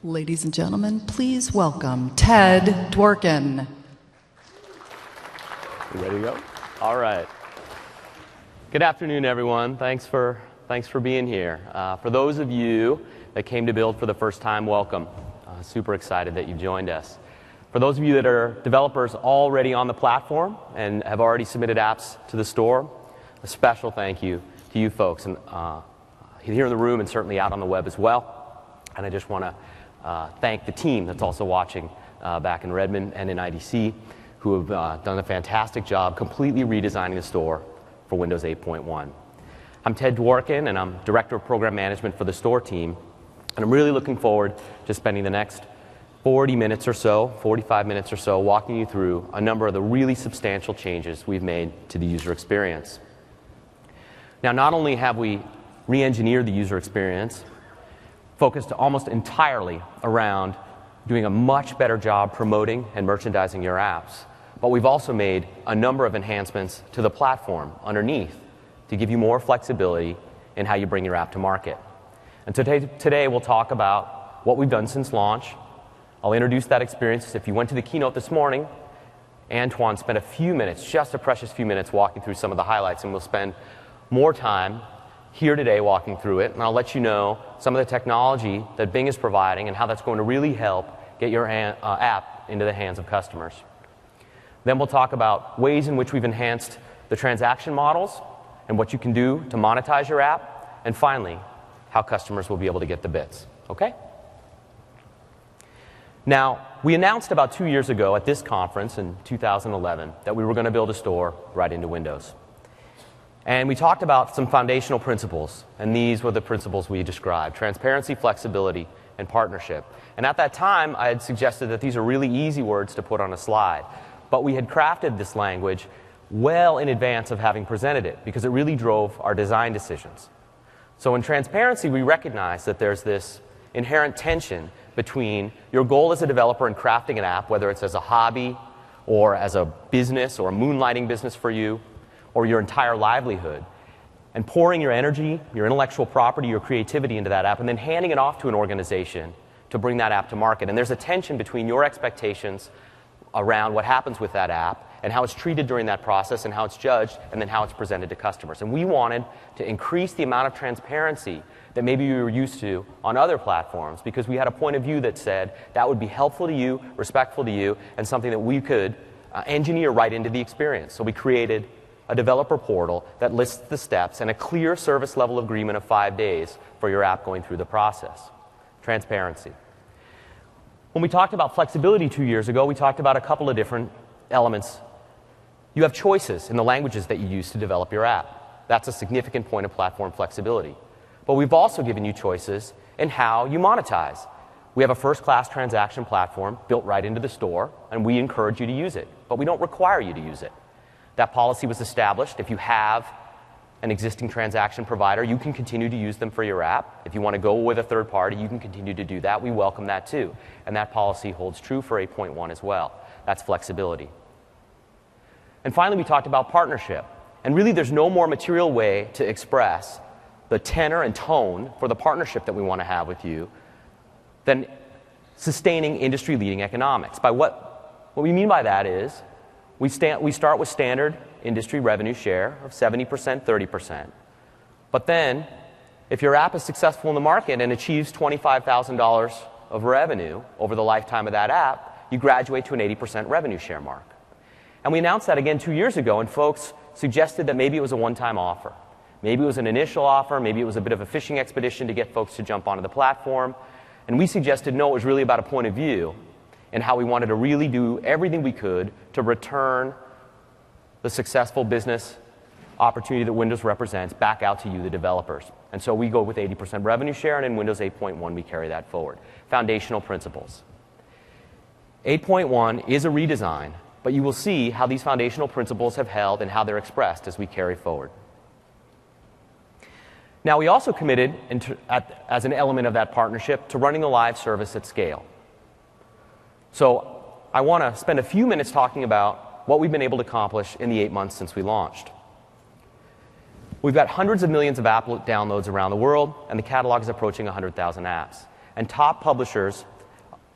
Ladies and gentlemen, please welcome Ted Dworkin. You ready to go? All right. Good afternoon, everyone. Thanks for being here. For those of you that came to Build for the first time, welcome. Super excited that you joined us. For those of you that are developers already on the platform and have already submitted apps to the store, a special thank you to you folks and here in the room and certainly out on the web as well. And I just want to thank the team that's also watching back in Redmond and in IDC, who have done a fantastic job completely redesigning the store for Windows 8.1. I'm Ted Dworkin, and I'm Director of Program Management for the store team. And I'm really looking forward to spending the next 40 minutes or so, 45 minutes or so, walking you through a number of the really substantial changes we've made to the user experience. Now, not only have we re-engineered the user experience, focused almost entirely around doing a much better job promoting and merchandising your apps, but we've also made a number of enhancements to the platform underneath to give you more flexibility in how you bring your app to market. And today we'll talk about what we've done since launch. I'll introduce that experience. If you went to the keynote this morning, Antoine spent a few minutes, just a precious few minutes, walking through some of the highlights, and we'll spend more time here today walking through it, and I'll let you know some of the technology that Bing is providing and how that's going to really help get your app into the hands of customers. Then we'll talk about ways in which we've enhanced the transaction models and what you can do to monetize your app, and finally, how customers will be able to get the bits. Okay? Now, we announced about 2 years ago at this conference in 2011 that we were going to build a store right into Windows. And we talked about some foundational principles, and these were the principles we described: transparency, flexibility, and partnership. And at that time, I had suggested that these are really easy words to put on a slide. But we had crafted this language well in advance of having presented it, because it really drove our design decisions. So in transparency, we recognize that there's this inherent tension between your goal as a developer in crafting an app, whether it's as a hobby or as a business or a moonlighting business for you, or your entire livelihood, and pouring your energy, your intellectual property, your creativity into that app, and then handing it off to an organization to bring that app to market. And there's a tension between your expectations around what happens with that app and how it's treated during that process and how it's judged and then how it's presented to customers. And we wanted to increase the amount of transparency that maybe you were used to on other platforms, because we had a point of view that said that would be helpful to you, respectful to you, and something that we could engineer right into the experience. So we created a developer portal that lists the steps and a clear service level agreement of 5 days for your app going through the process. Transparency. When we talked about flexibility 2 years ago, we talked about a couple of different elements. You have choices in the languages that you use to develop your app. That's a significant point of platform flexibility. But we've also given you choices in how you monetize. We have a first-class transaction platform built right into the store, and we encourage you to use it, but we don't require you to use it. That policy was established. If you have an existing transaction provider, you can continue to use them for your app. If you want to go with a third party, you can continue to do that. We welcome that too. And that policy holds true for 8.1 as well. That's flexibility. And finally, we talked about partnership. And really, there's no more material way to express the tenor and tone for the partnership that we want to have with you than sustaining industry-leading economics. What we mean by that is, we start with standard industry revenue share of 70%, 30%. But then, if your app is successful in the market and achieves $25,000 of revenue over the lifetime of that app, you graduate to an 80% revenue share mark. And we announced that again 2 years ago, and folks suggested that maybe it was a one-time offer. Maybe it was an initial offer, maybe it was a bit of a fishing expedition to get folks to jump onto the platform. And we suggested, no, it was really about a point of view and how we wanted to really do everything we could to return the successful business opportunity that Windows represents back out to you, the developers. And so we go with 80% revenue share, and in Windows 8.1 we carry that forward. Foundational principles. 8.1 is a redesign, but you will see how these foundational principles have held and how they're expressed as we carry forward. Now, we also committed, as an element of that partnership, to running the live service at scale. So I want to spend a few minutes talking about what we've been able to accomplish in the 8 months since we launched. We've got hundreds of millions of app downloads around the world, and the catalog is approaching 100,000 apps. And top publishers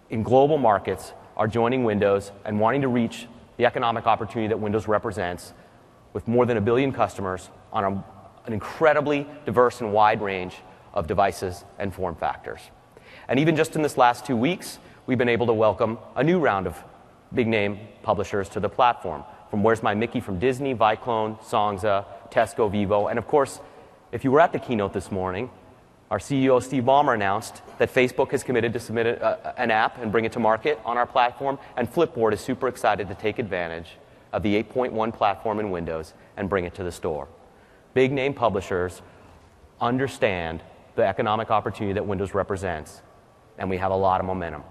in global markets are joining Windows and wanting to reach the economic opportunity that Windows represents with more than 1 billion customers on an incredibly diverse and wide range of devices and form factors. And even just in this last 2 weeks, we've been able to welcome a new round of big-name publishers to the platform, from Where's My Mickey from Disney, Viclone, Songza, Tesco, Vivo, and of course, if you were at the keynote this morning, our CEO, Steve Ballmer, announced that Facebook has committed to submit an app and bring it to market on our platform, and Flipboard is super excited to take advantage of the 8.1 platform in Windows and bring it to the store. Big-name publishers understand the economic opportunity that Windows represents, and we have a lot of momentum.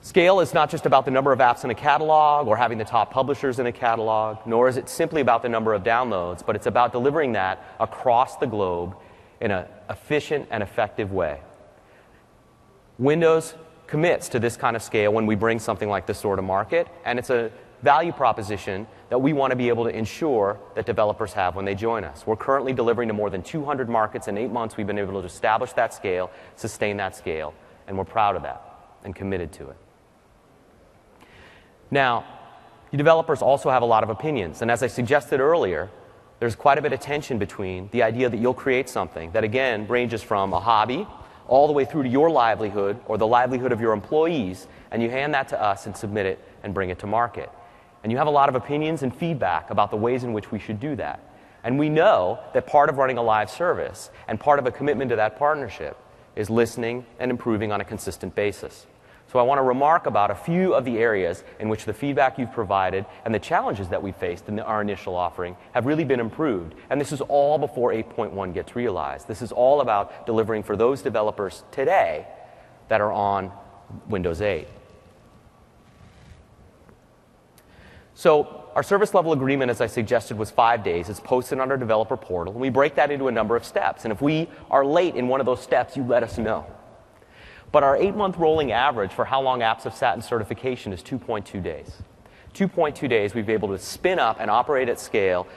Scale is not just about the number of apps in a catalog or having the top publishers in a catalog, nor is it simply about the number of downloads, but it's about delivering that across the globe in an efficient and effective way. Windows commits to this kind of scale when we bring something like the store to market, and it's a value proposition that we want to be able to ensure that developers have when they join us. We're currently delivering to more than 200 markets. In 8 months, we've been able to establish that scale, sustain that scale, and we're proud of that and committed to it. Now, the developers also have a lot of opinions, and as I suggested earlier, there's quite a bit of tension between the idea that you'll create something that, again, ranges from a hobby all the way through to your livelihood or the livelihood of your employees, and you hand that to us and submit it and bring it to market. And you have a lot of opinions and feedback about the ways in which we should do that. And we know that part of running a live service and part of a commitment to that partnership is listening and improving on a consistent basis. So I want to remark about a few of the areas in which the feedback you've provided and the challenges that we faced in our initial offering have really been improved. And this is all before 8.1 gets realized. This is all about delivering for those developers today that are on Windows 8. So our service level agreement, as I suggested, was 5 days. It's posted on our developer portal, and we break that into a number of steps. And if we are late in one of those steps, you let us know. But our 8-month rolling average for how long apps have sat in certification is 2.2 days. 2.2 days, we've been able to spin up and operate at scale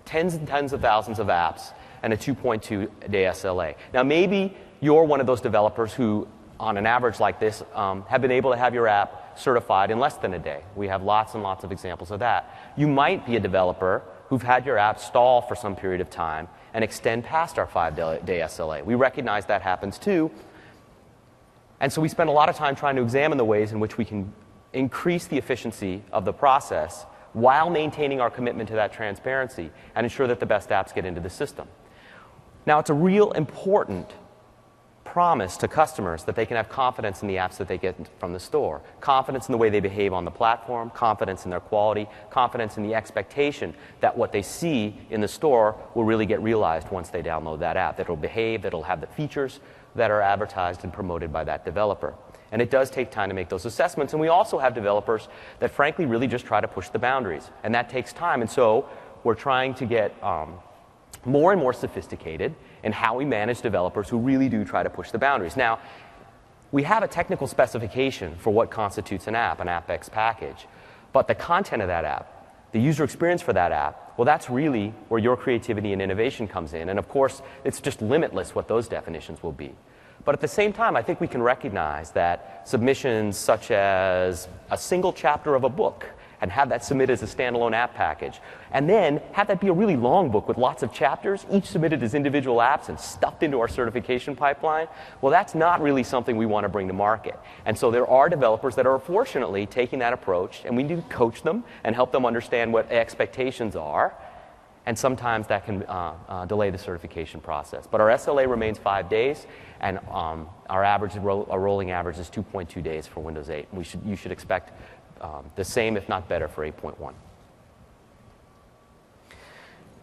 tens and tens of thousands of apps and a 2.2-day SLA. Now, maybe you're one of those developers who, on an average like this, have been able to have your app certified in less than a day. We have lots and lots of examples of that. You might be a developer who've had your app stall for some period of time and extend past our 5-day SLA. We recognize that happens too. And so we spend a lot of time trying to examine the ways in which we can increase the efficiency of the process while maintaining our commitment to that transparency and ensure that the best apps get into the system. Now, it's a real important promise to customers that they can have confidence in the apps that they get from the store, confidence in the way they behave on the platform, confidence in their quality, confidence in the expectation that what they see in the store will really get realized once they download that app, that it'll behave, that it'll have the features that are advertised and promoted by that developer. And it does take time to make those assessments. And we also have developers that, frankly, really just try to push the boundaries. And that takes time. And so we're trying to get more and more sophisticated in how we manage developers who really do try to push the boundaries. Now, we have a technical specification for what constitutes an app, an AppX package. But the content of that app, the user experience for that app, well, that's really where your creativity and innovation comes in. And of course, it's just limitless what those definitions will be. But at the same time, I think we can recognize that submissions such as a single chapter of a book and have that submitted as a standalone app package, and then have that be a really long book with lots of chapters, each submitted as individual apps and stuffed into our certification pipeline, well, that's not really something we want to bring to market. And so there are developers that are fortunately taking that approach, and we need to coach them and help them understand what expectations are, and sometimes that can delay the certification process. But our SLA remains 5 days, and our rolling average is 2.2 days for Windows 8. You should expect the same, if not better, for 8.1.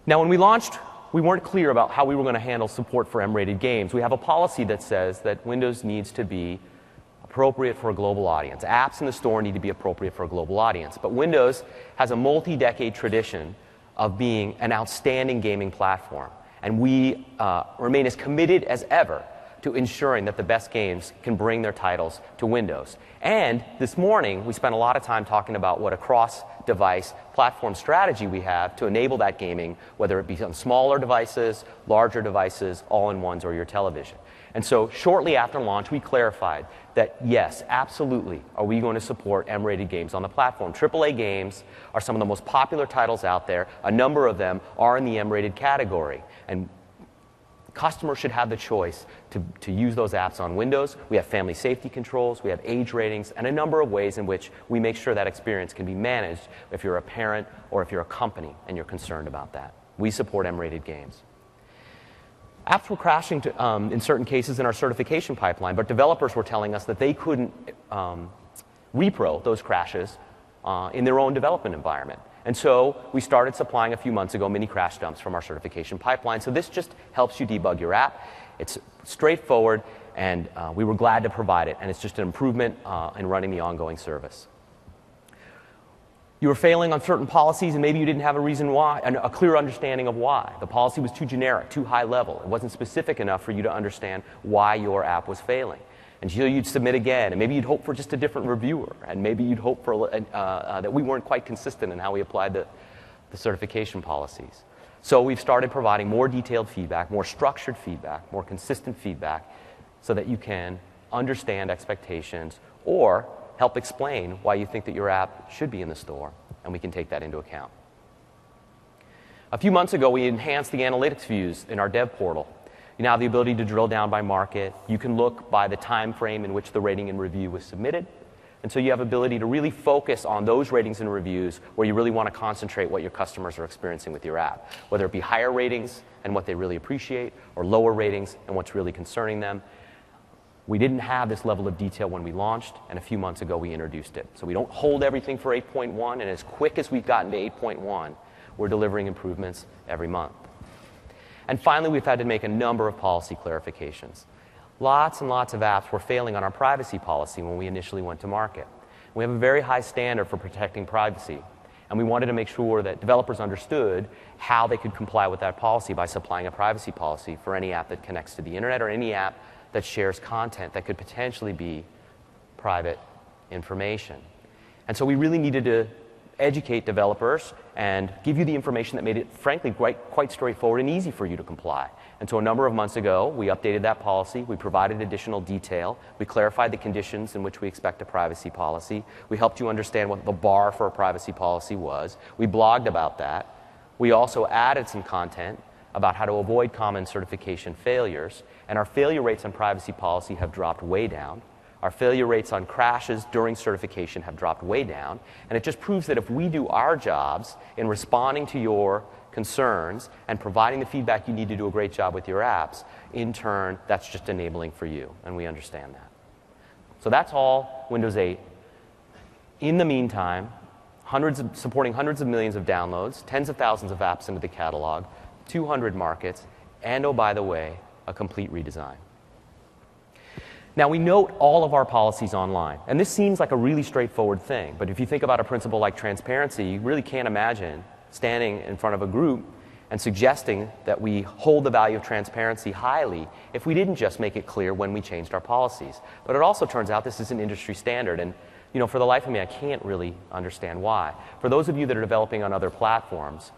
Now, when we launched, we weren't clear about how we were going to handle support for M-rated games. We have a policy that says that Windows needs to be appropriate for a global audience. Apps in the store need to be appropriate for a global audience. But Windows has a multi-decade tradition of being an outstanding gaming platform. And we remain as committed as ever to to ensuring that the best games can bring their titles to Windows. And this morning, we spent a lot of time talking about what a cross-device platform strategy we have to enable that gaming, whether it be on smaller devices, larger devices, all-in-ones, or your television. And so shortly after launch, we clarified that, yes, absolutely, are we going to support M-rated games on the platform. AAA games are some of the most popular titles out there. A number of them are in the M-rated category. And customers should have the choice to use those apps on Windows. We have family safety controls, we have age ratings, and a number of ways in which we make sure that experience can be managed if you're a parent or if you're a company and you're concerned about that. We support M-rated games. Apps were crashing in certain cases in our certification pipeline, but developers were telling us that they couldn't repro those crashes in their own development environment. And so we started supplying a few months ago mini crash dumps from our certification pipeline. So this just helps you debug your app. It's straightforward, and we were glad to provide it. And it's just an improvement in running the ongoing service. You were failing on certain policies, and maybe you didn't have a reason why, a clear understanding of why. The policy was too generic, too high level. It wasn't specific enough for you to understand why your app was failing. And so you'd submit again, and maybe you'd hope for just a different reviewer, and maybe you'd hope for that we weren't quite consistent in how we applied the certification policies. So we've started providing more detailed feedback, more structured feedback, more consistent feedback, so that you can understand expectations or help explain why you think that your app should be in the store, and we can take that into account. A few months ago, we enhanced the analytics views in our dev portal. You now have the ability to drill down by market. You can look by the time frame in which the rating and review was submitted. And so you have ability to really focus on those ratings and reviews where you really want to concentrate what your customers are experiencing with your app, whether it be higher ratings and what they really appreciate, or lower ratings and what's really concerning them. We didn't have this level of detail when we launched, and a few months ago we introduced it. So we don't hold everything for 8.1, and as quick as we've gotten to 8.1, we're delivering improvements every month. And finally, we've had to make a number of policy clarifications. Lots and lots of apps were failing on our privacy policy when we initially went to market. We have a very high standard for protecting privacy, and we wanted to make sure that developers understood how they could comply with that policy by supplying a privacy policy for any app that connects to the internet or any app that shares content that could potentially be private information. And so we really needed to educate developers and give you the information that made it, frankly, quite straightforward and easy for you to comply. And so a number of months ago, we updated that policy. We provided additional detail. We clarified the conditions in which we expect a privacy policy. We helped you understand what the bar for a privacy policy was. We blogged about that. We also added some content about how to avoid common certification failures. And our failure rates on privacy policy have dropped way down. Our failure rates on crashes during certification have dropped way down. And it just proves that if we do our jobs in responding to your concerns and providing the feedback you need to do a great job with your apps, in turn, that's just enabling for you. And we understand that. So that's all Windows 8. In the meantime, supporting hundreds of millions of downloads, tens of thousands of apps into the catalog, 200 markets, and, oh, by the way, a complete redesign. Now, we note all of our policies online, and this seems like a really straightforward thing, but if you think about a principle like transparency, you really can't imagine standing in front of a group and suggesting that we hold the value of transparency highly if we didn't just make it clear when we changed our policies. But it also turns out this is an industry standard, and for the life of me, I can't really understand why. For those of you that are developing on other platforms,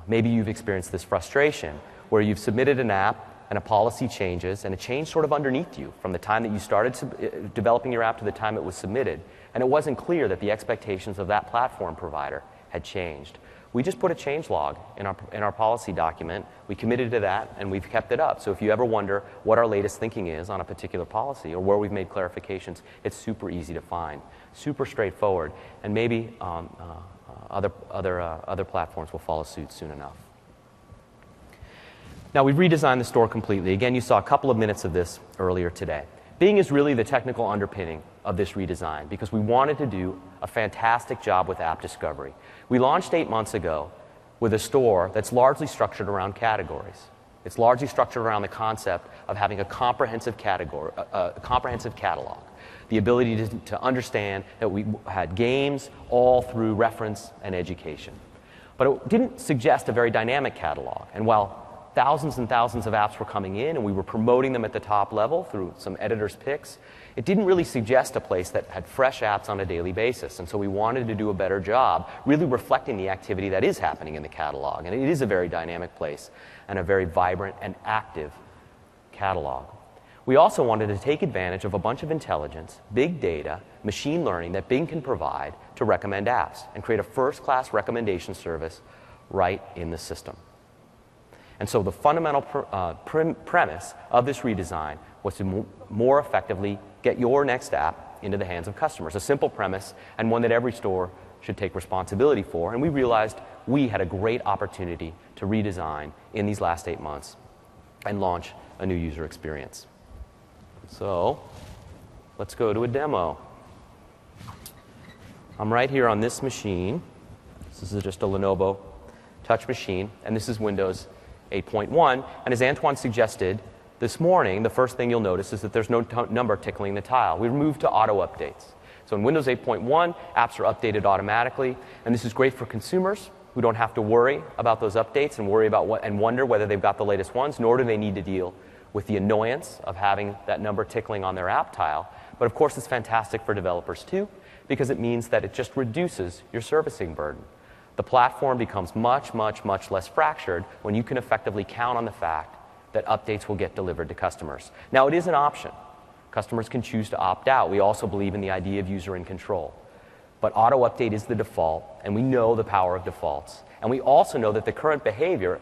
maybe you've experienced this frustration where you've submitted an app and a policy changes, and it changed sort of underneath you from the time that you started developing your app to the time it was submitted, and it wasn't clear that the expectations of that platform provider had changed. We just put a change log in our policy document. We committed to that, and we've kept it up. So if you ever wonder what our latest thinking is on a particular policy or where we've made clarifications, it's super easy to find, super straightforward, and maybe other platforms will follow suit soon enough. Now, we've redesigned the store completely. Again, you saw a couple of minutes of this earlier today. Bing is really the technical underpinning of this redesign because we wanted to do a fantastic job with app discovery. We launched 8 months ago with a store that's largely structured around categories. It's largely structured around the concept of having a comprehensive catalog, the ability to understand that we had games all through reference and education. But it didn't suggest a very dynamic catalog. And while thousands and thousands of apps were coming in and we were promoting them at the top level through some editors' picks, it didn't really suggest a place that had fresh apps on a daily basis. And so we wanted to do a better job really reflecting the activity that is happening in the catalog. And it is a very dynamic place and a very vibrant and active catalog. We also wanted to take advantage of a bunch of intelligence, big data, machine learning that Bing can provide to recommend apps and create a first-class recommendation service right in the system. And so the fundamental premise of this redesign was to more effectively get your next app into the hands of customers. A simple premise and one that every store should take responsibility for. And we realized we had a great opportunity to redesign in these last 8 months and launch a new user experience. So let's go to a demo. I'm right here on this machine. This is just a Lenovo touch machine, and this is Windows 8.1. And as Antoine suggested this morning, the first thing you'll notice is that there's no number tickling the tile. We moved to auto updates. So in Windows 8.1, apps are updated automatically, and this is great for consumers who don't have to worry about those updates and worry about and wonder whether they've got the latest ones, nor do they need to deal with the annoyance of having that number tickling on their app tile. But of course, it's fantastic for developers too, because it means that it just reduces your servicing burden. The platform becomes much, much, much less fractured when you can effectively count on the fact that updates will get delivered to customers. Now, it is an option. Customers can choose to opt out. We also believe in the idea of user in control. But auto update is the default, and we know the power of defaults. And we also know that the current behavior,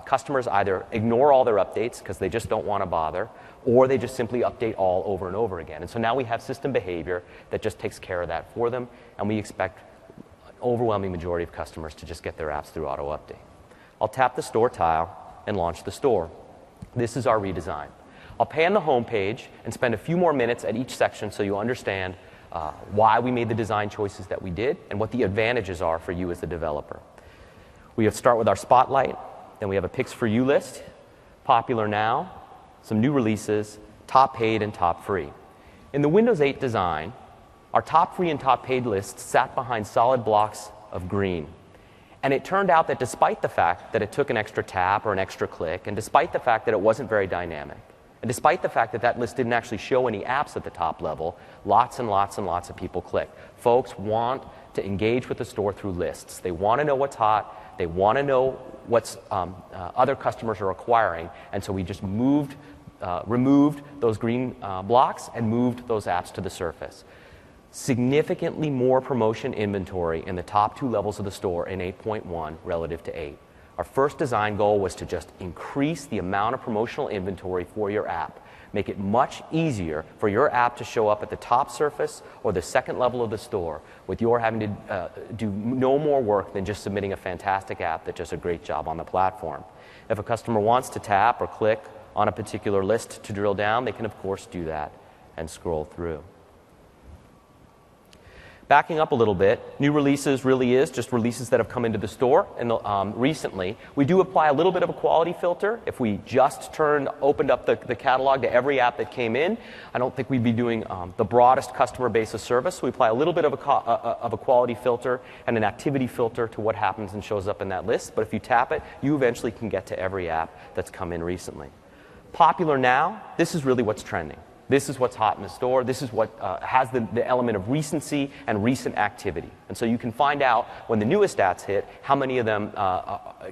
customers either ignore all their updates because they just don't want to bother, or they just simply update all over and over again. And so now we have system behavior that just takes care of that for them, and we expect an overwhelming majority of customers to just get their apps through auto update. I'll tap the store tile and launch the store. This is our redesign. I'll pan the home page and spend a few more minutes at each section so you understand why we made the design choices that we did and what the advantages are for you as the developer. We start with our spotlight, then we have a picks for you list, popular now, some new releases, top paid and top free. In the Windows 8 design, our top free and top paid lists sat behind solid blocks of green. And it turned out that despite the fact that it took an extra tap or an extra click, and despite the fact that it wasn't very dynamic, and despite the fact that that list didn't actually show any apps at the top level, lots and lots and lots of people click. Folks want to engage with the store through lists. They want to know what's hot. They want to know what's other customers are acquiring. And so we just removed those green blocks and moved those apps to the surface. Significantly more promotion inventory in the top 2 levels of the store in 8.1 relative to 8. Our first design goal was to just increase the amount of promotional inventory for your app. Make it much easier for your app to show up at the top surface or the second level of the store with your having to do no more work than just submitting a fantastic app that does a great job on the platform. If a customer wants to tap or click on a particular list to drill down, they can of course do that and scroll through. Backing up a little bit, new releases really is just releases that have come into the store recently. We do apply a little bit of a quality filter. If we just opened up the catalog to every app that came in, I don't think we'd be doing the broadest customer base of service. So we apply a little bit of a quality filter and an activity filter to what happens and shows up in that list. But if you tap it, you eventually can get to every app that's come in recently. Popular now, this is really what's trending. This is what's hot in the store. This is what has the element of recency and recent activity. And so you can find out when the newest apps hit, how many of them,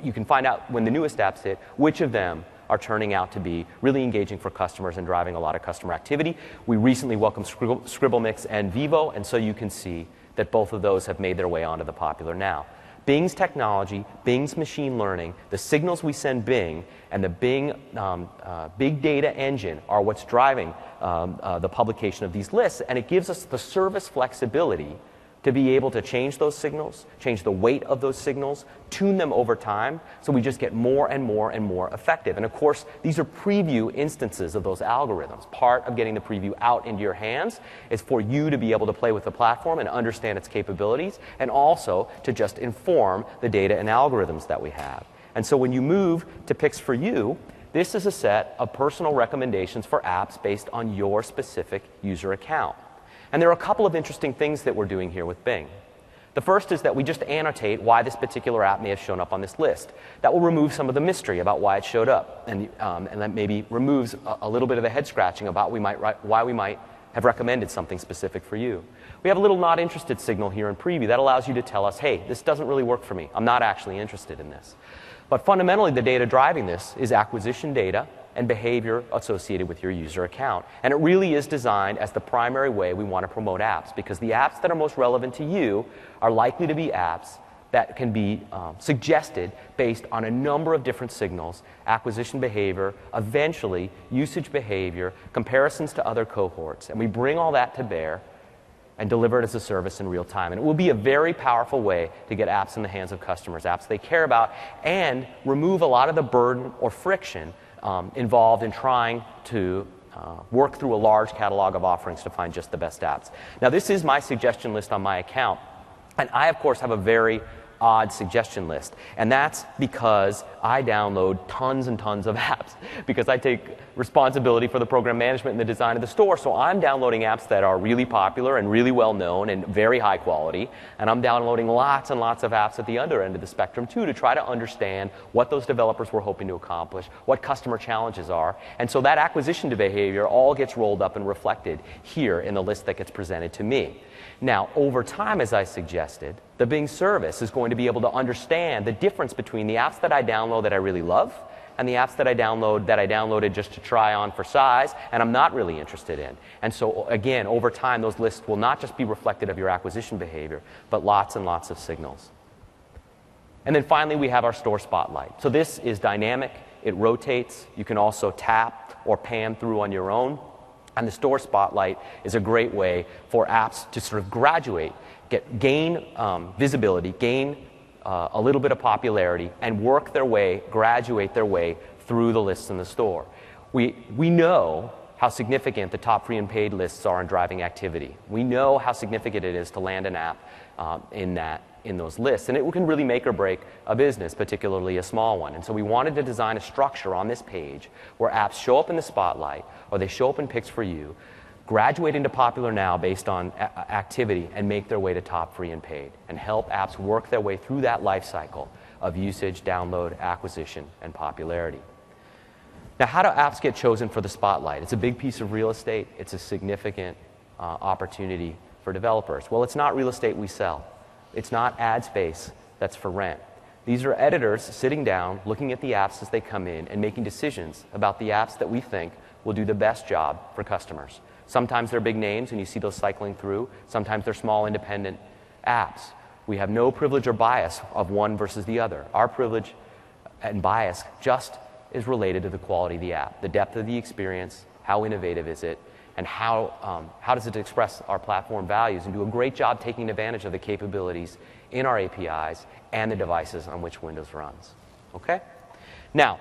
you can find out when the newest apps hit, which of them are turning out to be really engaging for customers and driving a lot of customer activity. We recently welcomed ScribbleMix and Vivo, and so you can see that both of those have made their way onto the popular now. Bing's technology, Bing's machine learning, the signals we send Bing, and the Bing big data engine are what's driving the publication of these lists, and it gives us the service flexibility to be able to change those signals, change the weight of those signals, tune them over time, so we just get more and more and more effective. And of course, these are preview instances of those algorithms. Part of getting the preview out into your hands is for you to be able to play with the platform and understand its capabilities, and also to just inform the data and algorithms that we have. And so when you move to Picks for You, this is a set of personal recommendations for apps based on your specific user account. And there are a couple of interesting things that we're doing here with Bing. The first is that we just annotate why this particular app may have shown up on this list. That will remove some of the mystery about why it showed up, and that maybe removes a little bit of the head scratching about why we might have recommended something specific for you. We have a little not interested signal here in preview that allows you to tell us, hey, this doesn't really work for me. I'm not actually interested in this. But fundamentally, the data driving this is acquisition data and behavior associated with your user account. And it really is designed as the primary way we want to promote apps, because the apps that are most relevant to you are likely to be apps that can be suggested based on a number of different signals: acquisition behavior, eventually usage behavior, comparisons to other cohorts. And we bring all that to bear and deliver it as a service in real time. And it will be a very powerful way to get apps in the hands of customers, apps they care about, and remove a lot of the burden or friction involved in trying to work through a large catalog of offerings to find just the best apps. Now, this is my suggestion list on my account, and I, of course, have a very odd suggestion list. And that's because I download tons and tons of apps, because I take responsibility for the program management and the design of the store. So I'm downloading apps that are really popular and really well known and very high quality. And I'm downloading lots and lots of apps at the other end of the spectrum too, to try to understand what those developers were hoping to accomplish, what customer challenges are. And so that acquisition behavior all gets rolled up and reflected here in the list that gets presented to me. Now, over time, as I suggested, the Bing service is going to be able to understand the difference between the apps that I download that I really love and the apps that I downloaded just to try on for size and I'm not really interested in. And so, again, over time, those lists will not just be reflective of your acquisition behavior, but lots and lots of signals. And then finally, we have our store spotlight. So this is dynamic. It rotates. You can also tap or pan through on your own. And the store spotlight is a great way for apps to sort of graduate, gain visibility, gain a little bit of popularity, and graduate their way through the lists in the store. We know how significant the top free and paid lists are in driving activity. We know how significant it is to land an app in those lists. And it can really make or break a business, particularly a small one. And so we wanted to design a structure on this page where apps show up in the spotlight, or they show up in picks for you, graduate into popular now based on activity, and make their way to top free and paid, and help apps work their way through that life cycle of usage, download, acquisition, and popularity. Now, how do apps get chosen for the spotlight? It's a big piece of real estate. It's a significant opportunity for developers. Well, it's not real estate we sell. It's not ad space that's for rent. These are editors sitting down, looking at the apps as they come in, and making decisions about the apps that we think will do the best job for customers. Sometimes they're big names, and you see those cycling through. Sometimes they're small, independent apps. We have no privilege or bias of one versus the other. Our privilege and bias just is related to the quality of the app, the depth of the experience, how innovative is it, and how does it express our platform values and do a great job taking advantage of the capabilities in our APIs and the devices on which Windows runs. Okay? Now,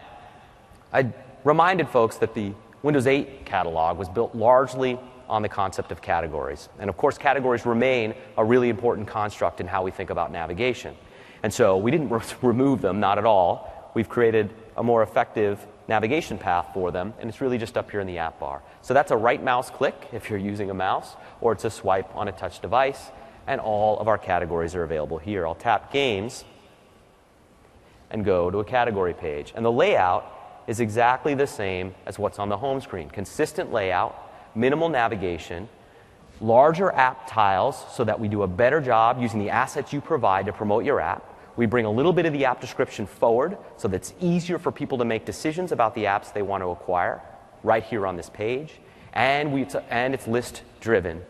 I reminded folks that the Windows 8 catalog was built largely on the concept of categories. And of course, categories remain a really important construct in how we think about navigation. And so we didn't remove them, not at all. We've created a more effective navigation path for them, and it's really just up here in the app bar. So that's a right mouse click if you're using a mouse, or it's a swipe on a touch device, and all of our categories are available here. I'll tap Games and go to a category page. And the layout is exactly the same as what's on the home screen. Consistent layout, minimal navigation, larger app tiles so that we do a better job using the assets you provide to promote your app. We bring a little bit of the app description forward so that it's easier for people to make decisions about the apps they want to acquire right here on this page. And it's list-driven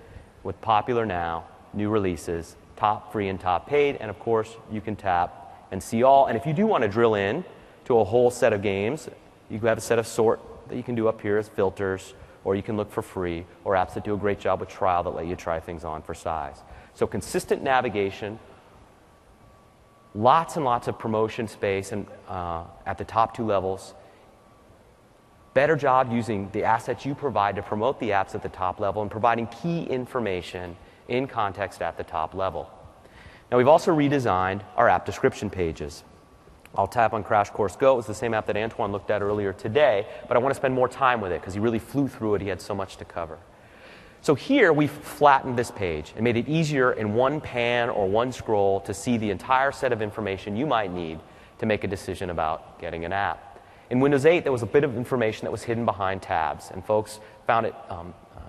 with popular now, new releases, top free and top paid, and of course, you can tap and see all. And if you do want to drill in to a whole set of games, you have a set of sort that you can do up here as filters, or you can look for free, or apps that do a great job with trial that let you try things on for size. So consistent navigation, lots and lots of promotion space and at the top two levels, better job using the assets you provide to promote the apps at the top level and providing key information in context at the top level. Now, we've also redesigned our app description pages. I'll tap on Crash Course Go. It was the same app that Antoine looked at earlier today, but I want to spend more time with it because he really flew through it. He had so much to cover. So here we've flattened this page and made it easier in one pan or one scroll to see the entire set of information you might need to make a decision about getting an app. In Windows 8, there was a bit of information that was hidden behind tabs, and folks found it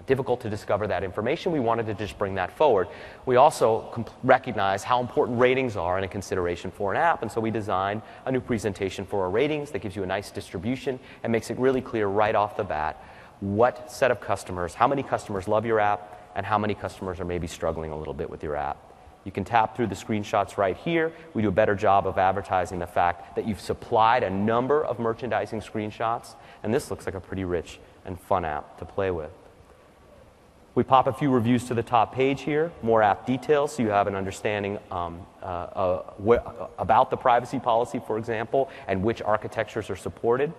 difficult to discover that information. We wanted to just bring that forward. We also recognize how important ratings are in a consideration for an app, and so we designed a new presentation for our ratings that gives you a nice distribution and makes it really clear right off the bat what set of customers, how many customers love your app, and how many customers are maybe struggling a little bit with your app. You can tap through the screenshots right here. We do a better job of advertising the fact that you've supplied a number of merchandising screenshots, and this looks like a pretty rich and fun app to play with. We pop a few reviews to the top page here, more app details, so you have an understanding about the privacy policy, for example, and which architectures are supported.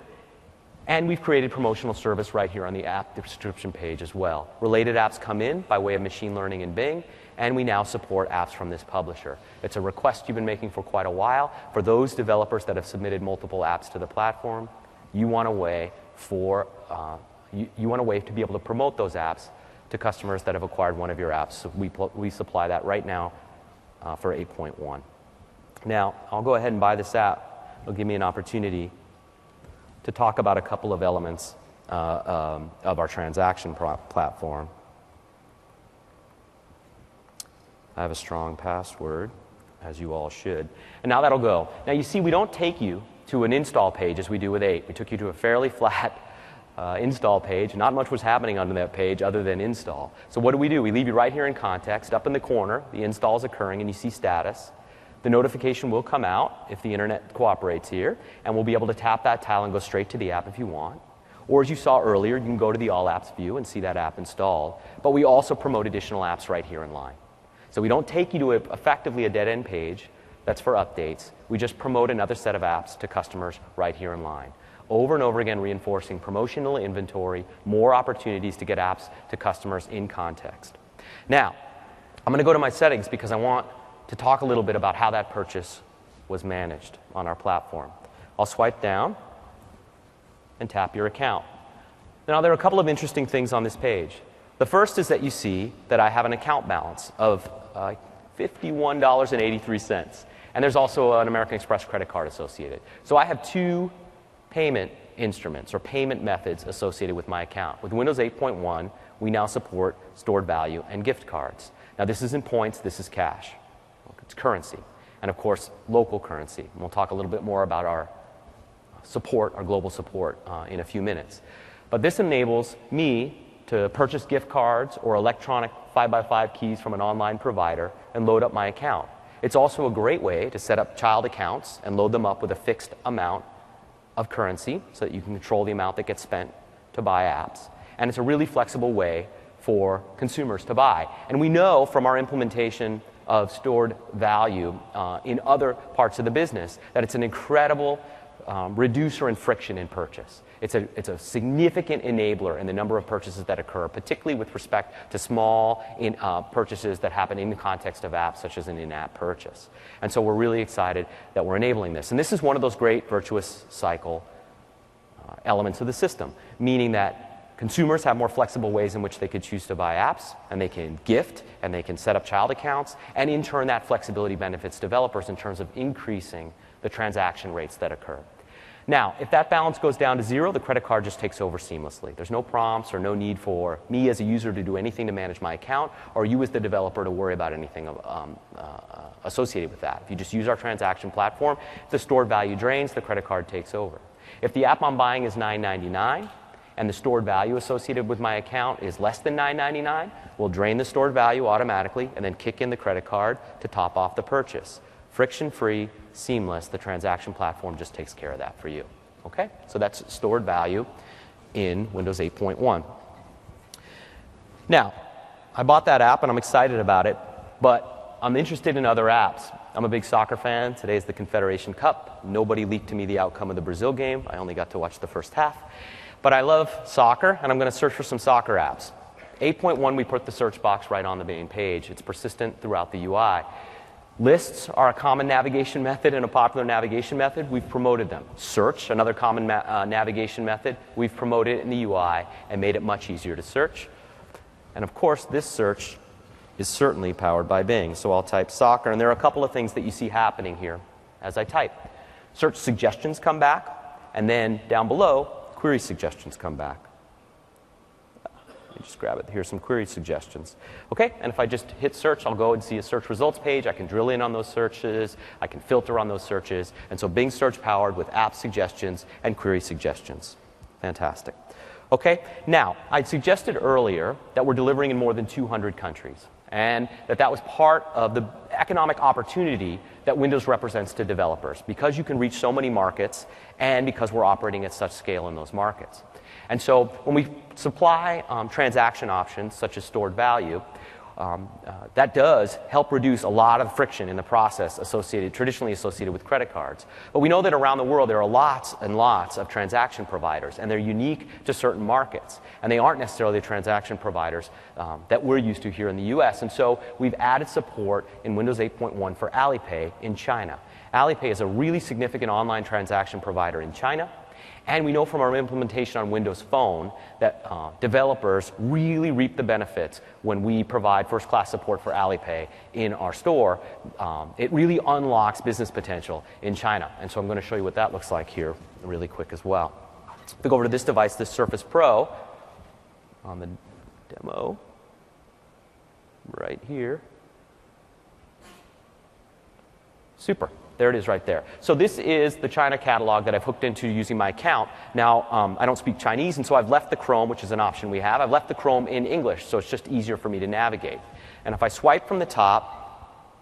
And we've created promotional service right here on the app description page as well. Related apps come in by way of machine learning and Bing, and we now support apps from this publisher. It's a request you've been making for quite a while. For those developers that have submitted multiple apps to the platform, you want a way to be able to promote those apps to customers that have acquired one of your apps. So we supply that right now for 8.1. Now, I'll go ahead and buy this app. It'll give me an opportunity to talk about a couple of elements of our transaction platform. I have a strong password, as you all should. And now that'll go. Now you see, we don't take you to an install page as we do with 8. We took you to a fairly flat install page. Not much was happening on that page other than install. So what do? We leave you right here in context. Up in the corner, the install is occurring, and you see status. The notification will come out if the internet cooperates here, and we'll be able to tap that tile and go straight to the app if you want. Or as you saw earlier, you can go to the All Apps view and see that app installed. But we also promote additional apps right here in line. So we don't take you to effectively a dead-end page that's for updates. We just promote another set of apps to customers right here in line. Over and over again, reinforcing promotional inventory, more opportunities to get apps to customers in context. Now, I'm going to go to my settings because I want to talk a little bit about how that purchase was managed on our platform. I'll swipe down and tap your account. Now, there are a couple of interesting things on this page. The first is that you see that I have an account balance of $51.83, and there's also an American Express credit card associated. So I have two payment instruments or payment methods associated with my account. With Windows 8.1, we now support stored value and gift cards. Now, this isn't points, this is cash. It's currency, and of course, local currency. And we'll talk a little bit more about our support, our global support, in a few minutes. But this enables me to purchase gift cards or electronic 5x5 keys from an online provider and load up my account. It's also a great way to set up child accounts and load them up with a fixed amount of currency so that you can control the amount that gets spent to buy apps. And it's a really flexible way for consumers to buy. And we know from our implementation of stored value in other parts of the business that it's an incredible reducer in friction in purchase. It's a significant enabler in the number of purchases that occur, particularly with respect to small purchases that happen in the context of apps, such as an in-app purchase. And so we're really excited that we're enabling this. And this is one of those great virtuous cycle elements of the system, meaning that consumers have more flexible ways in which they could choose to buy apps, and they can gift, and they can set up child accounts, and in turn that flexibility benefits developers in terms of increasing the transaction rates that occur. Now, if that balance goes down to 0, the credit card just takes over seamlessly. There's no prompts or no need for me as a user to do anything to manage my account, or you as the developer to worry about anything associated with that. If you just use our transaction platform, if the stored value drains, the credit card takes over. If the app I'm buying is $9.99, and the stored value associated with my account is less than $9.99, we'll drain the stored value automatically and then kick in the credit card to top off the purchase. Friction-free, seamless, the transaction platform just takes care of that for you. Okay? So that's stored value in Windows 8.1. Now, I bought that app and I'm excited about it, but I'm interested in other apps. I'm a big soccer fan. Today's the Confederation Cup. Nobody leaked to me the outcome of the Brazil game. I only got to watch the first half. But I love soccer, and I'm going to search for some soccer apps. 8.1, we put the search box right on the main page. It's persistent throughout the UI. Lists are a common navigation method and a popular navigation method. We've promoted them. Search, another common navigation method. We've promoted it in the UI and made it much easier to search. And of course, this search is certainly powered by Bing. So I'll type soccer, and there are a couple of things that you see happening here as I type. Search suggestions come back, and then down below, query suggestions come back. Let me just grab it. Here's some query suggestions. Okay, and if I just hit search, I'll go and see a search results page. I can drill in on those searches. I can filter on those searches. And so Bing Search powered with app suggestions and query suggestions. Fantastic. Okay, now, I suggested earlier that we're delivering in more than 200 countries, and that was part of the economic opportunity that Windows represents to developers, because you can reach so many markets and because we're operating at such scale in those markets. And so when we supply transaction options such as stored value, that does help reduce a lot of friction in the process traditionally associated with credit cards. But we know that around the world there are lots and lots of transaction providers, and they're unique to certain markets. And they aren't necessarily the transaction providers that we're used to here in the US. And so we've added support in Windows 8.1 for Alipay in China. Alipay is a really significant online transaction provider in China. And we know from our implementation on Windows Phone that developers really reap the benefits when we provide first-class support for Alipay in our store. It really unlocks business potential in China. And so I'm going to show you what that looks like here really quick as well. If we go over to this device, this Surface Pro, on the demo right here. Super. There it is right there. So this is the China catalog that I've hooked into using my account. Now, I don't speak Chinese, and so I've left the Chrome, which is an option we have. I've left the Chrome in English, so it's just easier for me to navigate. And if I swipe from the top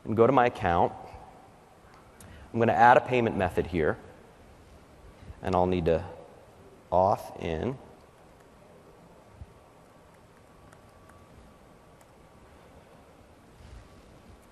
and go to my account, I'm going to add a payment method here. And I'll need to auth in.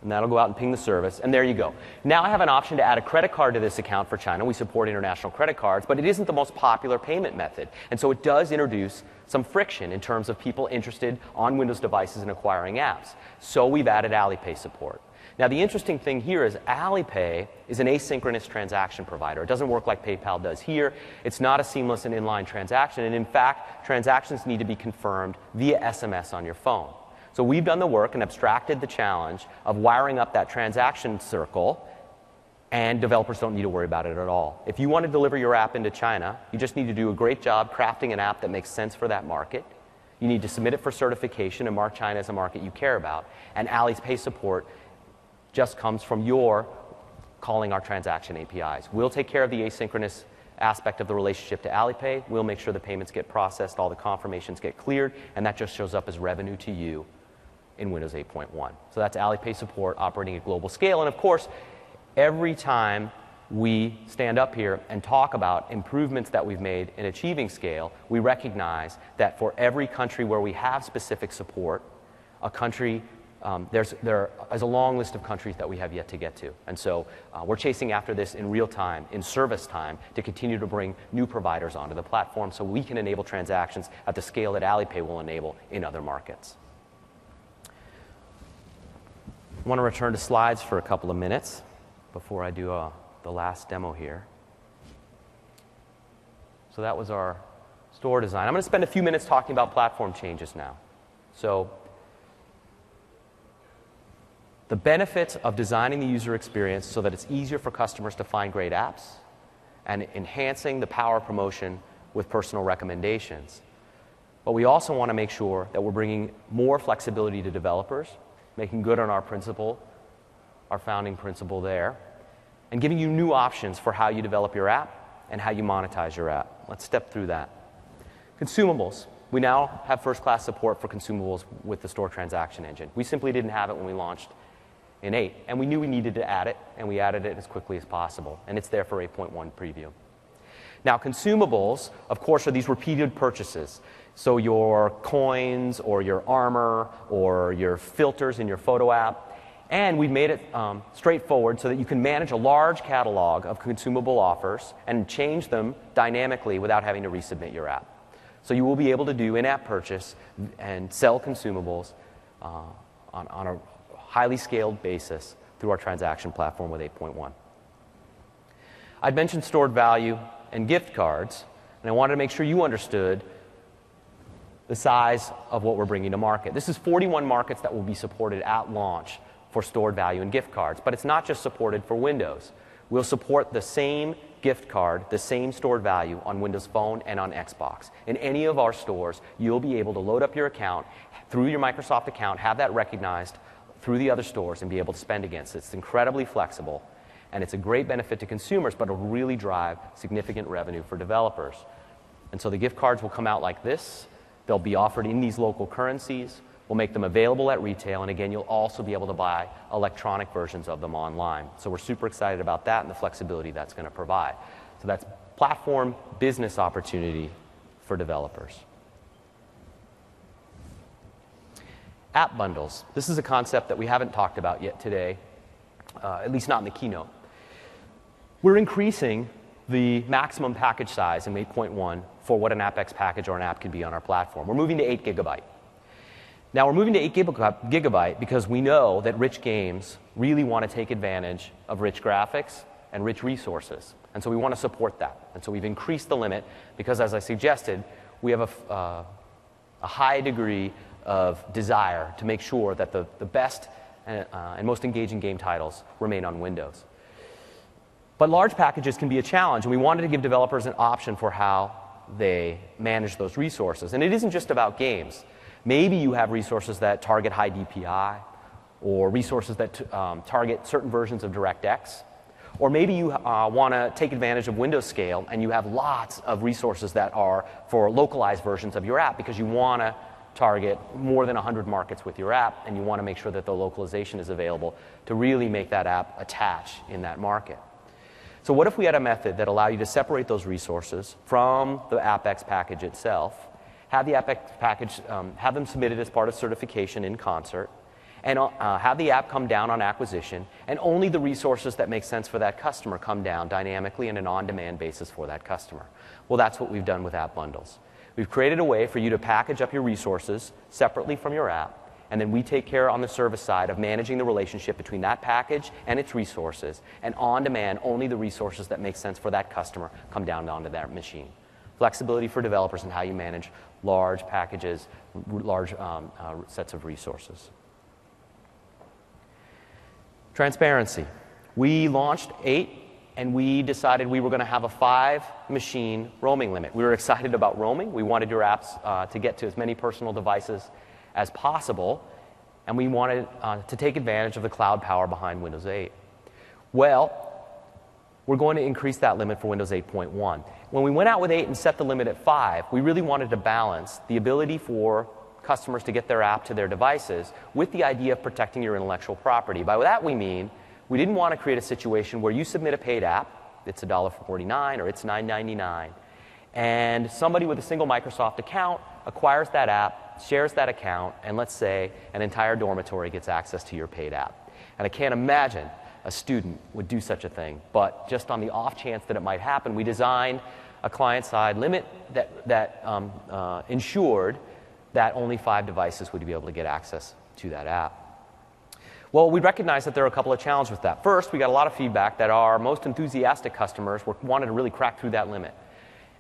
And that'll go out and ping the service, and there you go. Now I have an option to add a credit card to this account for China. We support international credit cards, but it isn't the most popular payment method. And so it does introduce some friction in terms of people interested on Windows devices and acquiring apps. So we've added Alipay support. Now the interesting thing here is Alipay is an asynchronous transaction provider. It doesn't work like PayPal does here. It's not a seamless and inline transaction, and in fact, transactions need to be confirmed via SMS on your phone. So we've done the work and abstracted the challenge of wiring up that transaction circle, and developers don't need to worry about it at all. If you want to deliver your app into China, you just need to do a great job crafting an app that makes sense for that market. You need to submit it for certification and mark China as a market you care about. And Alipay support just comes from your calling our transaction APIs. We'll take care of the asynchronous aspect of the relationship to Alipay. We'll make sure the payments get processed, all the confirmations get cleared, and that just shows up as revenue to you in Windows 8.1. So that's Alipay support operating at global scale. And of course, every time we stand up here and talk about improvements that we've made in achieving scale, we recognize that for every country where we have specific support, a country, there's a long list of countries that we have yet to get to. And so we're chasing after this in real time, in service time, to continue to bring new providers onto the platform so we can enable transactions at the scale that Alipay will enable in other markets. I want to return to slides for a couple of minutes before I do the last demo here. So that was our store design. I'm going to spend a few minutes talking about platform changes now. So the benefits of designing the user experience so that it's easier for customers to find great apps, and enhancing the power of promotion with personal recommendations. But we also want to make sure that we're bringing more flexibility to developers, making good on our principle, our founding principle there, and giving you new options for how you develop your app and how you monetize your app. Let's step through that. Consumables. We now have first-class support for consumables with the store transaction engine. We simply didn't have it when we launched in 8, and we knew we needed to add it, and we added it as quickly as possible, and it's there for 8.1 preview. Now, consumables, of course, are these repeated purchases. So your coins or your armor or your filters in your photo app. And we've made it straightforward so that you can manage a large catalog of consumable offers and change them dynamically without having to resubmit your app. So you will be able to do in-app purchase and sell consumables on a highly scaled basis through our transaction platform with 8.1. I'd mentioned stored value and gift cards, and I wanted to make sure you understood the size of what we're bringing to market. This is 41 markets that will be supported at launch for stored value and gift cards. But it's not just supported for Windows. We'll support the same gift card, the same stored value on Windows Phone and on Xbox. In any of our stores, you'll be able to load up your account through your Microsoft account, have that recognized through the other stores, and be able to spend against it. It's incredibly flexible, and it's a great benefit to consumers, but it'll really drive significant revenue for developers. And so the gift cards will come out like this. They'll be offered in these local currencies. We'll make them available at retail, and again, you'll also be able to buy electronic versions of them online. So we're super excited about that and the flexibility that's going to provide. So that's platform business opportunity for developers. App bundles. This is a concept that we haven't talked about yet today, at least not in the keynote. We're increasing the maximum package size in 8.1 for what an AppX package or an app can be on our platform. We're moving to 8 GB. Now, we're moving to 8 GB because we know that rich games really want to take advantage of rich graphics and rich resources. And so we want to support that. And so we've increased the limit because, as I suggested, we have a high degree of desire to make sure that the best and most engaging game titles remain on Windows. But large packages can be a challenge, and we wanted to give developers an option for how they manage those resources. And it isn't just about games. Maybe you have resources that target high DPI, or resources that target certain versions of DirectX. Or maybe you want to take advantage of Windows Scale, and you have lots of resources that are for localized versions of your app because you want to target more than 100 markets with your app, and you want to make sure that the localization is available to really make that app attach in that market. So what if we had a method that allowed you to separate those resources from the AppX package itself, have the AppX package, have them submitted as part of certification in concert, and have the app come down on acquisition, and only the resources that make sense for that customer come down dynamically on an on-demand basis for that customer? Well, that's what we've done with app bundles. We've created a way for you to package up your resources separately from your app, and then we take care on the service side of managing the relationship between that package and its resources, and on demand, only the resources that make sense for that customer come down onto that machine. Flexibility for developers in how you manage large packages, large sets of resources. Transparency. We launched 8, and we decided we were going to have a 5-machine roaming limit. We were excited about roaming. We wanted your apps to get to as many personal devices as possible, and we wanted to take advantage of the cloud power behind Windows 8. Well, we're going to increase that limit for Windows 8.1. When we went out with 8 and set the limit at 5, we really wanted to balance the ability for customers to get their app to their devices with the idea of protecting your intellectual property. By that we mean we didn't want to create a situation where you submit a paid app, it's $1.49 or it's $9.99, and somebody with a single Microsoft account acquires that app, shares that account, and let's say an entire dormitory gets access to your paid app. And I can't imagine a student would do such a thing, but just on the off chance that it might happen, we designed a client-side limit that ensured that only 5 devices would be able to get access to that app. Well, we recognize that there are a couple of challenges with that. First, we got a lot of feedback that our most enthusiastic customers wanted to really crack through that limit.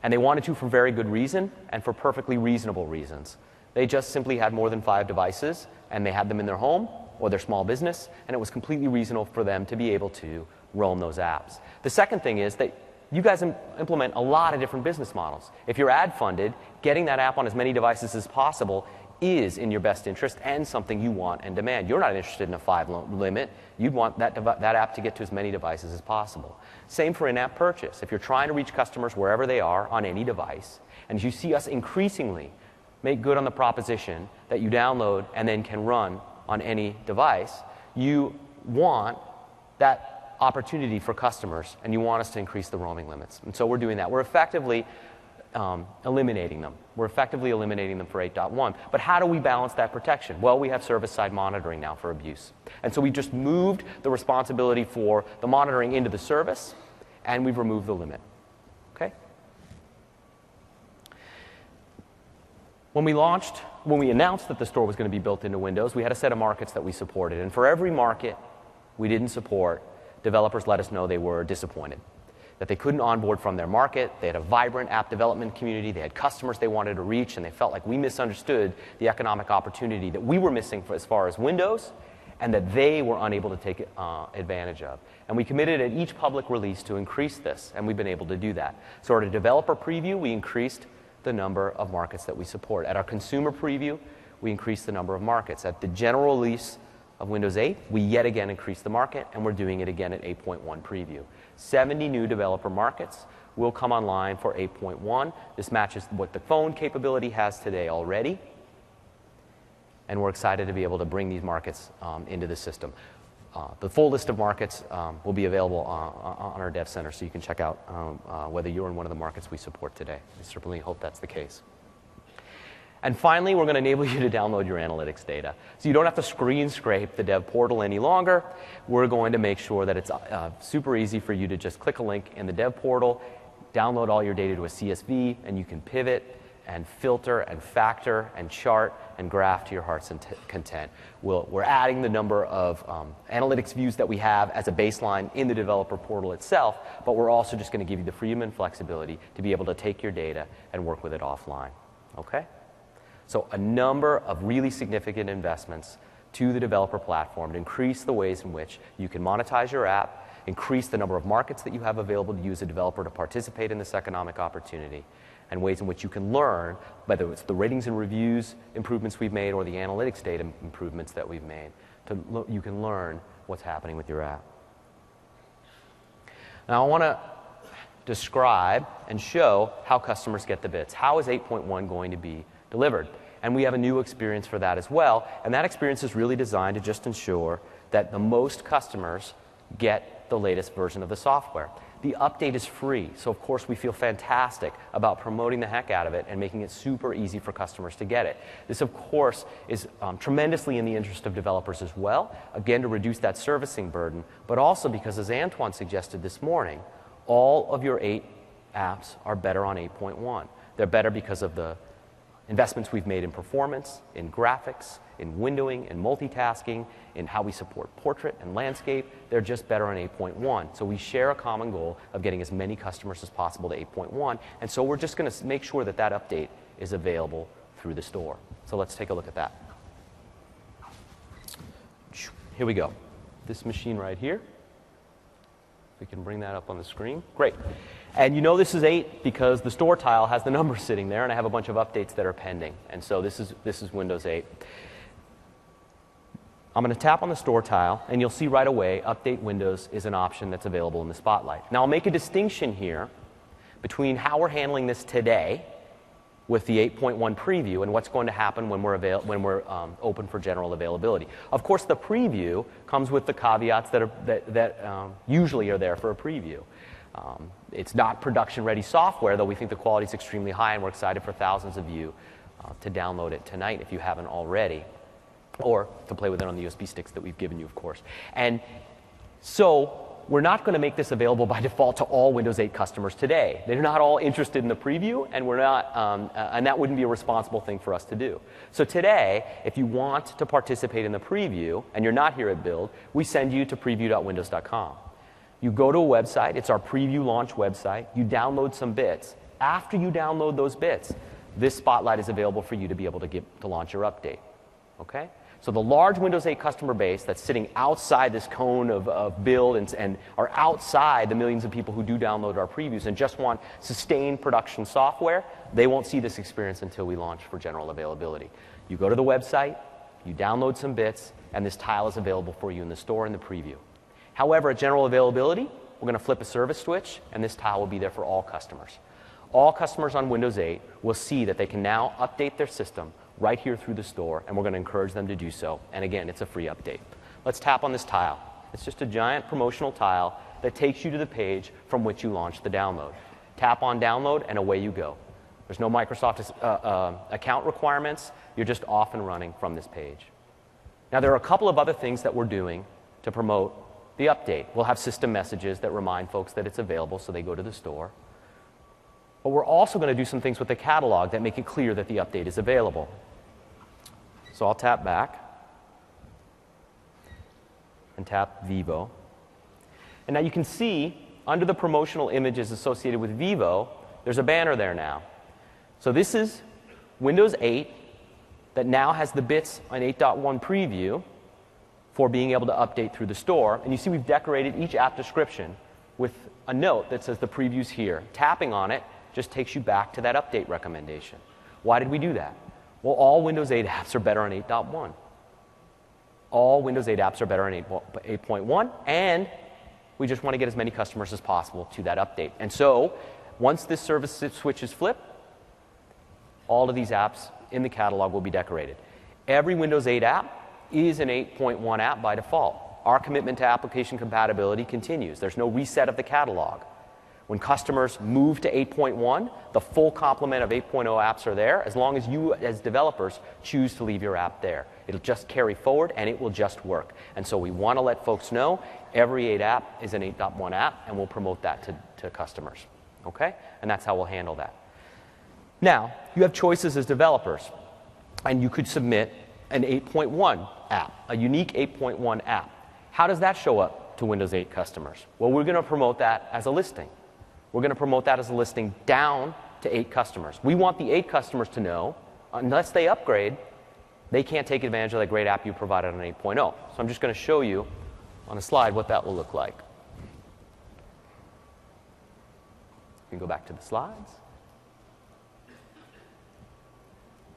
And they wanted to for very good reason and for perfectly reasonable reasons. They just simply had more than 5 devices, and they had them in their home or their small business, and it was completely reasonable for them to be able to roam those apps. The second thing is that you guys implement a lot of different business models. If you're ad-funded, getting that app on as many devices as possible is in your best interest and something you want and demand. You're not interested in a 5 limit. You'd want that app to get to as many devices as possible. Same for in-app purchase. If you're trying to reach customers wherever they are on any device, and you see us increasingly make good on the proposition that you download and then can run on any device, you want that opportunity for customers, and you want us to increase the roaming limits. And so we're doing that. We're effectively eliminating them. We're effectively eliminating them for 8.1. But how do we balance that protection? Well, we have service-side monitoring now for abuse. And so we just moved the responsibility for the monitoring into the service, and we've removed the limit. Okay? When we announced that the store was going to be built into Windows, we had a set of markets that we supported. And for every market we didn't support, developers let us know they were disappointed. that they couldn't onboard from their market. They had a vibrant app development community. They had customers they wanted to reach, and they felt like we misunderstood the economic opportunity that we were missing as far as Windows, and that they were unable to take advantage of. And we committed at each public release to increase this, and we've been able to do that. So at a developer preview, we increased the number of markets that we support. At our consumer preview, we increased the number of markets. At the general release of Windows 8, we yet again increased the market, and we're doing it again at 8.1 preview. 70 new developer markets will come online for 8.1. This matches what the phone capability has today already, and we're excited to be able to bring these markets into the system. The full list of markets will be available on our Dev Center, so you can check out whether you're in one of the markets we support today. I certainly hope that's the case. And finally, we're going to enable you to download your analytics data. So you don't have to screen scrape the dev portal any longer. We're going to make sure that it's super easy for you to just click a link in the dev portal, download all your data to a CSV, and you can pivot and filter and factor and chart and graph to your heart's content. We're adding the number of analytics views that we have as a baseline in the developer portal itself, but we're also just going to give you the freedom and flexibility to be able to take your data and work with it offline. Okay? So a number of really significant investments to the developer platform to increase the ways in which you can monetize your app, increase the number of markets that you have available to you as a developer to participate in this economic opportunity, and ways in which you can learn, whether it's the ratings and reviews improvements we've made or the analytics data improvements that we've made, you can learn what's happening with your app. Now I want to describe and show how customers get the bits. How is 8.1 going to be delivered? And we have a new experience for that as well, and that experience is really designed to just ensure that the most customers get the latest version of the software. The update is free, so of course we feel fantastic about promoting the heck out of it and making it super easy for customers to get it. This of course is tremendously in the interest of developers as well, again to reduce that servicing burden, but also because, as Antoine suggested this morning, all of your 8 apps are better on 8.1. They're better because of the investments we've made in performance, in graphics, in windowing, in multitasking, in how we support portrait and landscape. They're just better on 8.1. So we share a common goal of getting as many customers as possible to 8.1. And so we're just going to make sure that that update is available through the store. So let's take a look at that. Here we go. This machine right here. We can bring that up on the screen. Great. And you know this is 8 because the store tile has the number sitting there, and I have a bunch of updates that are pending. And so this is Windows 8. I'm going to tap on the store tile, and you'll see right away Update Windows is an option that's available in the Spotlight. Now I'll make a distinction here between how we're handling this today with the 8.1 preview and what's going to happen when we're open for general availability. Of course, the preview comes with the caveats that usually are there for a preview. It's not production-ready software, though we think the quality is extremely high, and we're excited for thousands of you to download it tonight if you haven't already, or to play with it on the USB sticks that we've given you, of course. And so we're not going to make this available by default to all Windows 8 customers today. They're not all interested in the preview, and we're not, and that wouldn't be a responsible thing for us to do. So today, if you want to participate in the preview, and you're not here at Build, we send you to preview.windows.com. You go to a website, it's our preview launch website, you download some bits. After you download those bits, this Spotlight is available for you to be able to launch your update. Okay? So the large Windows 8 customer base that's sitting outside this cone of Build and are outside the millions of people who do download our previews and just want sustained production software, they won't see this experience until we launch for general availability. You go to the website, you download some bits, and this tile is available for you in the store in the preview. However, at general availability, we're going to flip a service switch, and this tile will be there for all customers. All customers on Windows 8 will see that they can now update their system right here through the store, and we're going to encourage them to do so. And again, it's a free update. Let's tap on this tile. It's just a giant promotional tile that takes you to the page from which you launch the download. Tap on download, and away you go. There's no Microsoft account requirements. You're just off and running from this page. Now, there are a couple of other things that we're doing to promote the update. We'll have system messages that remind folks that it's available so they go to the store. But we're also going to do some things with the catalog that make it clear that the update is available. So I'll tap back and tap Vivo. And now you can see under the promotional images associated with Vivo, there's a banner there now. So this is Windows 8 that now has the bits on 8.1 preview for being able to update through the store. And you see we've decorated each app description with a note that says the preview's here. Tapping on it just takes you back to that update recommendation. Why did we do that? Well, all Windows 8 apps are better on 8.1. All Windows 8 apps are better on 8.1, and we just want to get as many customers as possible to that update. And so, once this service switch is flipped, all of these apps in the catalog will be decorated. Every Windows 8 app is an 8.1 app by default. Our commitment to application compatibility continues. There's no reset of the catalog. When customers move to 8.1, the full complement of 8.0 apps are there, as long as you, as developers, choose to leave your app there. It'll just carry forward, and it will just work. And so we want to let folks know every 8 app is an 8.1 app, and we'll promote that to customers. Okay? And that's how we'll handle that. Now, you have choices as developers, and you could submit an 8.1 app, a unique 8.1 app. How does that show up to Windows 8 customers? Well, we're going to promote that as a listing. We're going to promote that as a listing down to 8 customers. We want the 8 customers to know, unless they upgrade, they can't take advantage of that great app you provided on 8.0. So I'm just going to show you on a slide what that will look like. You can go back to the slides.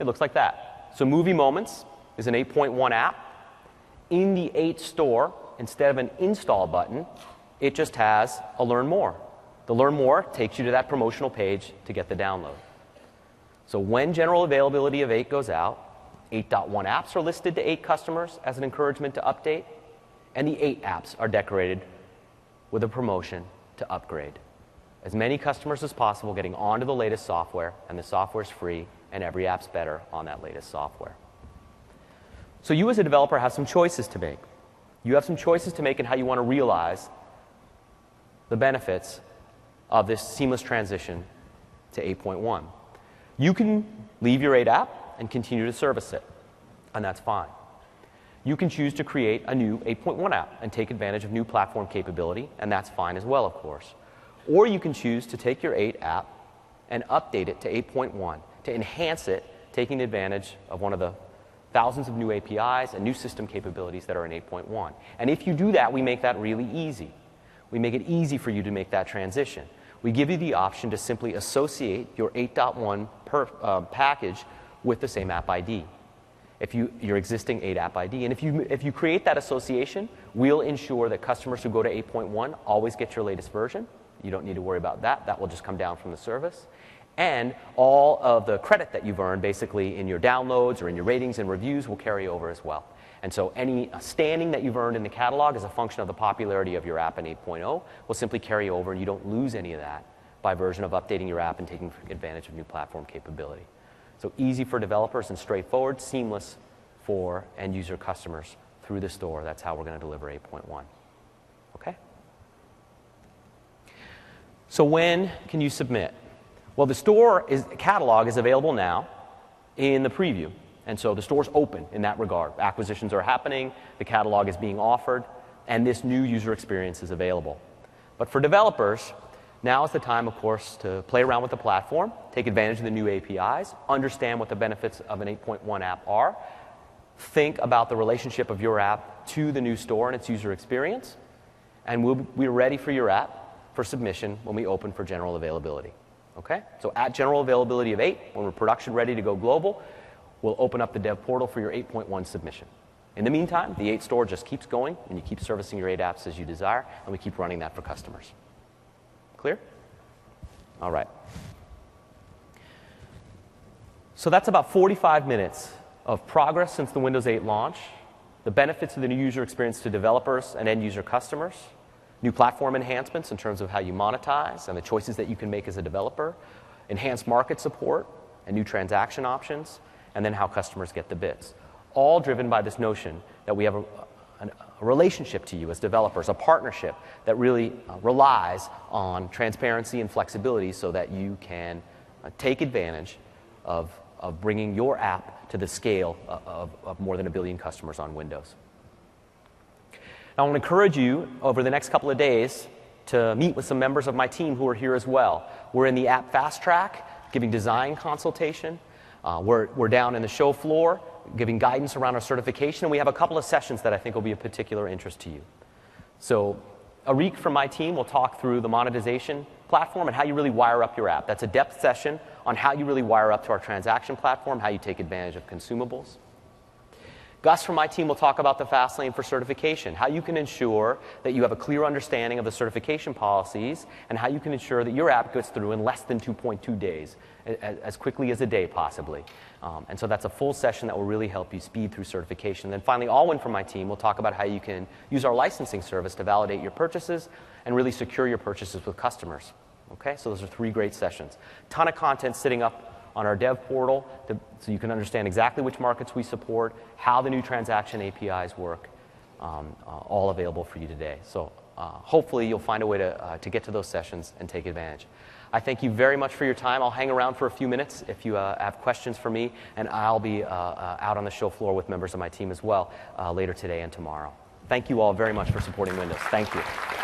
It looks like that. So Movie Moments is an 8.1 app. In the 8 store, instead of an install button, it just has a Learn More. The Learn More takes you to that promotional page to get the download. So when general availability of 8 goes out, 8.1 apps are listed to 8 customers as an encouragement to update, and the 8 apps are decorated with a promotion to upgrade. As many customers as possible getting onto the latest software, and the software's free, and every app's better on that latest software. So you as a developer have some choices to make. You have some choices to make in how you want to realize the benefits of this seamless transition to 8.1. You can leave your 8 app and continue to service it, and that's fine. You can choose to create a new 8.1 app and take advantage of new platform capability, and that's fine as well, of course. Or you can choose to take your 8 app and update it to 8.1 to enhance it, taking advantage of one of the thousands of new APIs and new system capabilities that are in 8.1. And if you do that, we make that really easy. We make it easy for you to make that transition. We give you the option to simply associate your 8.1 package with the same app ID, your existing 8 app ID. And if you create that association, we'll ensure that customers who go to 8.1 always get your latest version. You don't need to worry about that. That will just come down from the service. And all of the credit that you've earned basically in your downloads or in your ratings and reviews will carry over as well. And so any standing that you've earned in the catalog as a function of the popularity of your app in 8.0 will simply carry over, and you don't lose any of that by version of updating your app and taking advantage of new platform capability. So easy for developers and straightforward, seamless for end user customers through the store. That's how we're going to deliver 8.1. Okay? So when can you submit? Well, the store catalog is available now in the preview. And so the store's open in that regard. Acquisitions are happening, the catalog is being offered, and this new user experience is available. But for developers, now is the time, of course, to play around with the platform, take advantage of the new APIs, understand what the benefits of an 8.1 app are, think about the relationship of your app to the new store and its user experience, and we're ready for your app for submission when we open for general availability. Okay? So at general availability of 8, when we're production ready to go global, we'll open up the dev portal for your 8.1 submission. In the meantime, the 8 store just keeps going, and you keep servicing your 8 apps as you desire, and we keep running that for customers. Clear? All right. So that's about 45 minutes of progress since the Windows 8 launch, the benefits of the new user experience to developers and end user customers, new platform enhancements in terms of how you monetize and the choices that you can make as a developer, enhanced market support and new transaction options, and then how customers get the bits. All driven by this notion that we have a relationship to you as developers, a partnership that really relies on transparency and flexibility so that you can take advantage of bringing your app to the scale of more than 1 billion customers on Windows. Now, I want to encourage you over the next couple of days to meet with some members of my team who are here as well. We're in the app Fast Track, giving design consultation. We're down in the show floor, giving guidance around our certification, and we have a couple of sessions that I think will be of particular interest to you. So Arik from my team will talk through the monetization platform and how you really wire up your app. That's a depth session on how you really wire up to our transaction platform, how you take advantage of consumables. Gus from my team will talk about the fast lane for certification, how you can ensure that you have a clear understanding of the certification policies and how you can ensure that your app gets through in less than 2.2 days, as quickly as a day possibly. And so that's a full session that will really help you speed through certification. And then finally, Alwyn from my team will talk about how you can use our licensing service to validate your purchases and really secure your purchases with customers. Okay, so those are 3 great sessions. Ton of content sitting up on our dev portal so you can understand exactly which markets we support, how the new transaction APIs work, all available for you today. So hopefully you'll find a way to get to those sessions and take advantage. I thank you very much for your time. I'll hang around for a few minutes if you have questions for me, and I'll be out on the show floor with members of my team as well later today and tomorrow. Thank you all very much for supporting Windows. Thank you.